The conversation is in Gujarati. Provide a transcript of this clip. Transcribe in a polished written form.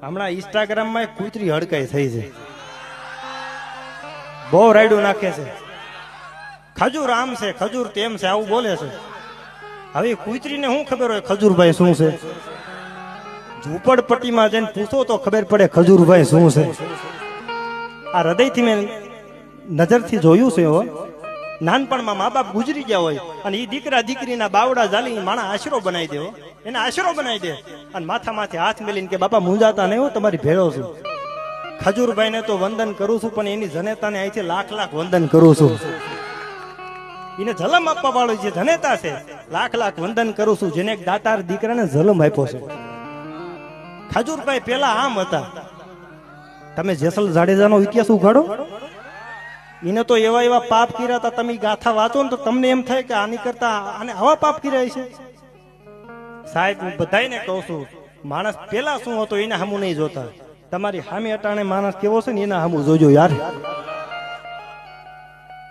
હમણાં ઇન્સ્ટાગ્રામમાં એક કૂતરી હડકાઈ થઈ છે, બહુ રાયડું નાખે છે, ખજૂર આમ છે ખજૂર તેમ છે આવું બોલે છે. હવે કૂતરીને શું ખબર હોય ખજૂરભાઈ શું છે? ઝૂંપડપટ્ટીમાં જઈને પૂછો તો ખબર પડે ખજૂરભાઈ શું છે. આ હૃદયથી મેં નજરથી જોયું છે. હો નાનપણમાં મા બાપ ગુજરી ગયા હોય અને એ દીકરા દીકરીના બાવડા ઝાલી માણા આશરો બનાવી દે, એને આશરો બનાવી દે અને માથા માથે હાથ મેલીને કે બાપા મુંજાતા નહીં હો, તમારી ભેળો છું. ખજૂરભાઈને તો વંદન કરું છું, પણ એની જનેતાને અહીંથી લાખ લાખ વંદન કરું છું. એને જલમ આપવા વાળો જે જનેતા છે, લાખ લાખ વંદન કરું છું, જેને એક દાતાર દીકરાને જલમ આપ્યો છે. ખજૂરભાઈ પેલા આમ હતા. તમે જેસલ જાડેજાનો ઇતિહાસ ઉઘાડો, એને તો એવા એવા પાપ કર્યા હતા. તમે ગાથા વાંચો ને તો તમને એમ થાય કે આની કરતા આને આવા પાપ કર્યા છે. સાહેબ હું બધાને કહું છું, માણસ પેલા શું હતો એને સામું નહીં જોતા. તમારી સામે અટાણે માણસ કેવો છે ને એના સામું જોજો યાર.